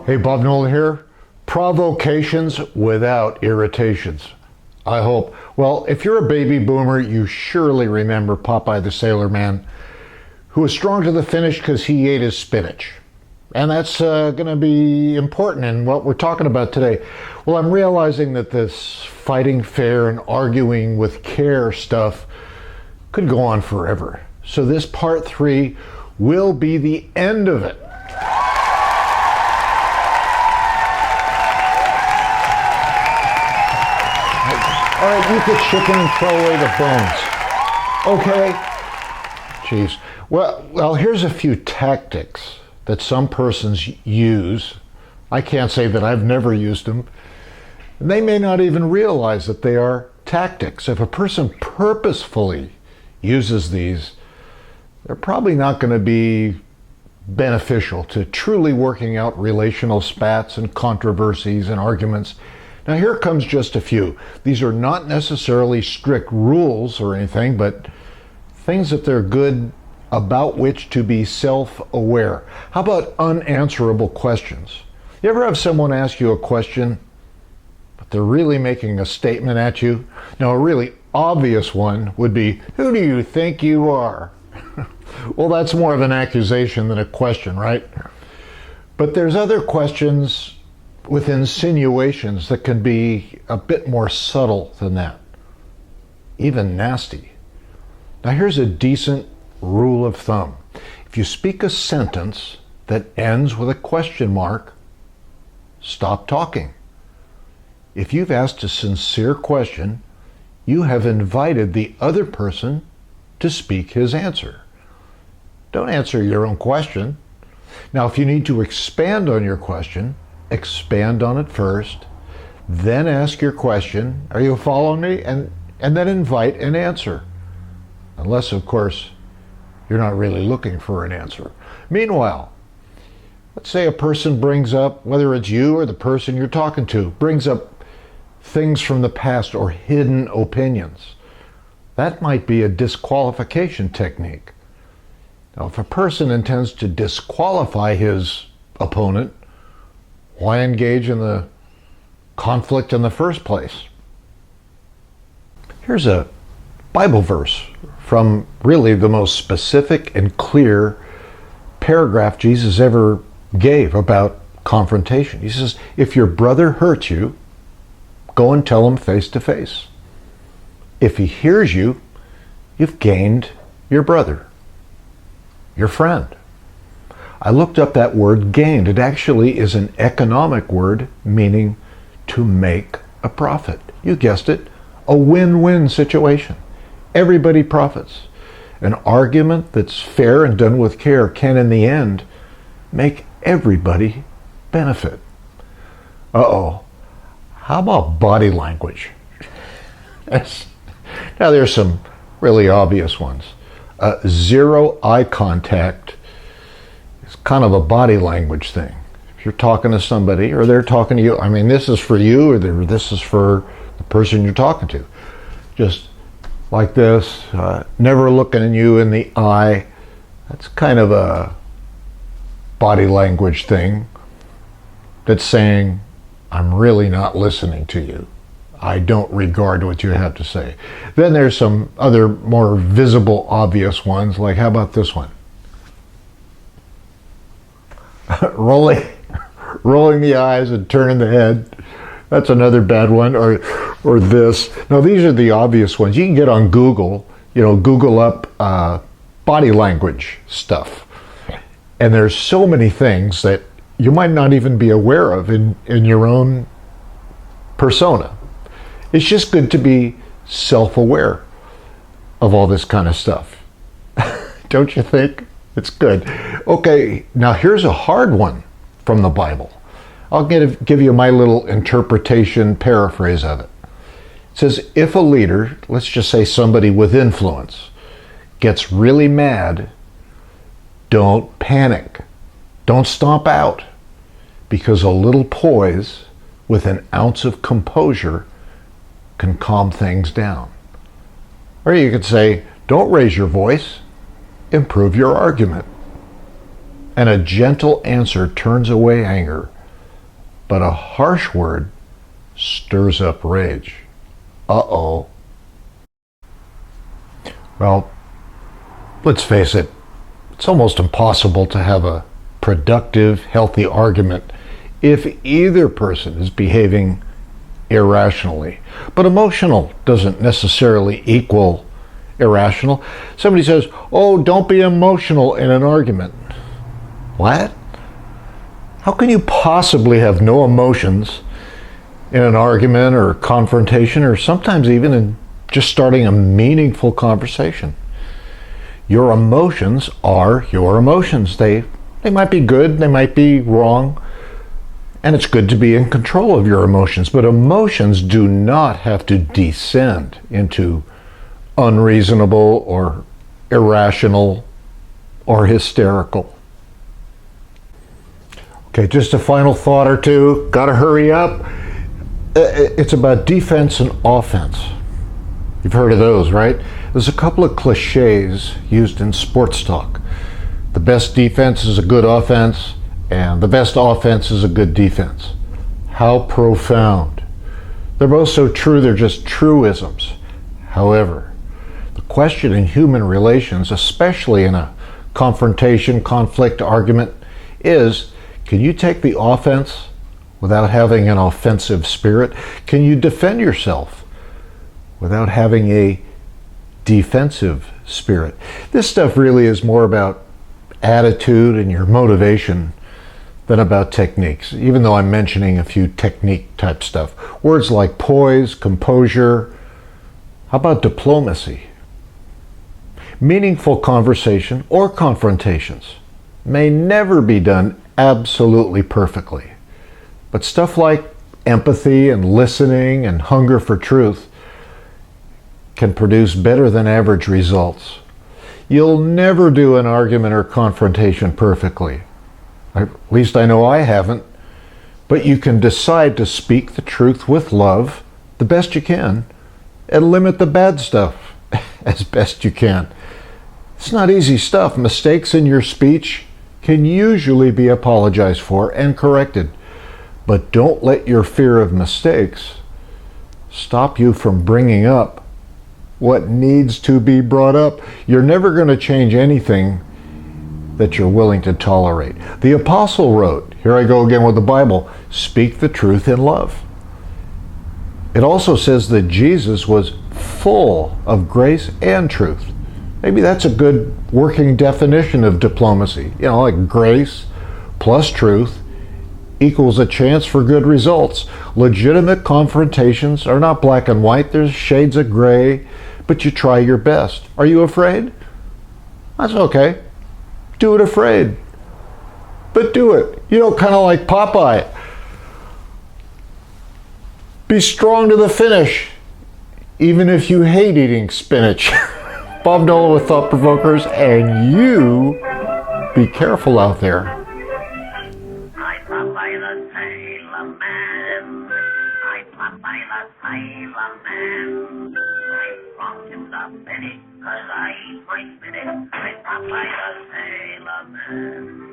Hey, Bob Nolan here. Provocations without irritations. I hope. Well, if you're a baby boomer, you surely remember Popeye the Sailor Man, who was strong to the finish because he ate his spinach. And that's going to be important in what we're talking about today. Well, I'm realizing that this fighting fair and arguing with care stuff could go on forever. So this part 3 will be the end of it. All right, you could chicken and throw away the bones. Okay? Jeez. Well, here's a few tactics that some persons use. I can't say that I've never used them. They may not even realize that they are tactics. If a person purposefully uses these, they're probably not going to be beneficial to truly working out relational spats and controversies and arguments. Now here comes just a few. These are not necessarily strict rules or anything, but things that they're good about which to be self-aware. How about unanswerable questions? You ever have someone ask you a question, but they're really making a statement at you? Now a really obvious one would be, who do you think you are? Well, that's more of an accusation than a question, right? But there's other questions with insinuations that can be a bit more subtle than that, even nasty. Now here's a decent rule of thumb. If you speak a sentence that ends with a question mark, stop talking. If you've asked a sincere question, you have invited the other person to speak his answer. Don't answer your own question. Now if you need to expand on your question, expand on it first, then ask your question. Are you following me? And then invite an answer. Unless, of course, you're not really looking for an answer. Meanwhile, let's say a person brings up, whether it's you or the person you're talking to, brings up things from the past or hidden opinions. That might be a disqualification technique. Now, if a person intends to disqualify his opponent, why engage in the conflict in the first place? Here's a Bible verse from really the most specific and clear paragraph Jesus ever gave about confrontation. He says, if your brother hurts you, go and tell him face to face. If he hears you, you've gained your brother, your friend. I looked up that word gained. It actually is an economic word meaning to make a profit. You guessed it, a win-win situation. Everybody profits. An argument that's fair and done with care can in the end make everybody benefit. Uh-oh. How about body language? Now there's some really obvious ones. Zero eye contact. It's kind of a body language thing. If you're talking to somebody or they're talking to you, I mean, this is for you or this is for the person you're talking to. Just like this, never looking you in the eye. That's kind of a body language thing that's saying, I'm really not listening to you. I don't regard what you have to say. Then there's some other more visible, obvious ones, like how about this one? rolling the eyes and turning the head. That's another bad one. Or this. Now these are the obvious ones. You can get on Google, Google up body language stuff. And there's so many things that you might not even be aware of in your own persona. It's just good to be self-aware of all this kind of stuff. Don't you think? It's good. Okay, now here's a hard one from the Bible. I'll give you my little interpretation, paraphrase of it. It says, if a leader, let's just say somebody with influence, gets really mad, don't panic. Don't stomp out. Because a little poise with an ounce of composure can calm things down. Or you could say, don't raise your voice. Improve your argument. And a gentle answer turns away anger. but a harsh word stirs up rage. Uh-oh. Well, let's face it, it's almost impossible to have a productive, healthy argument if either person is behaving irrationally. But emotional doesn't necessarily equal irrational. Somebody says, oh, don't be emotional in an argument. What? How can you possibly have no emotions in an argument or confrontation, or sometimes even in just starting a meaningful conversation? Your emotions are your emotions. They might be good, they might be wrong, and it's good to be in control of your emotions, but emotions do not have to descend into unreasonable or irrational or hysterical. Okay, just a final thought or two. Gotta hurry up. It's about defense and offense. You've heard of those, right? There's a couple of cliches used in sports talk. The best defense is a good offense, and the best offense is a good defense. How profound. They're both so true, they're just truisms. However, the question in human relations, especially in a confrontation, conflict, argument, is, can you take the offense without having an offensive spirit? Can you defend yourself without having a defensive spirit? This stuff really is more about attitude and your motivation than about techniques, even though I'm mentioning a few technique type stuff. Words like poise, composure. How about diplomacy? Meaningful conversation or confrontations may never be done absolutely perfectly, but stuff like empathy and listening and hunger for truth can produce better than average results. You'll never do an argument or confrontation perfectly. At least I know I haven't. But you can decide to speak the truth with love the best you can and limit the bad stuff as best you can. It's not easy stuff. Mistakes in your speech can usually be apologized for and corrected. But don't let your fear of mistakes stop you from bringing up what needs to be brought up. You're never going to change anything that you're willing to tolerate. The apostle wrote, here I go again with the Bible, speak the truth in love. It also says that Jesus was full of grace and truth. Maybe that's a good working definition of diplomacy. You know, like grace plus truth equals a chance for good results. Legitimate confrontations are not black and white. There's shades of gray, but you try your best. Are you afraid? That's okay. Do it afraid. But do it. You know, kind of like Popeye. Be strong to the finish, even if you hate eating spinach. Bob Nolan with Thought Provokers, and you be careful out there. I Popeye the Sailor Man. I Popeye the Sailor Man. I strong to the finish, 'cause I eat my spinach. I Popeye the Sailor Man.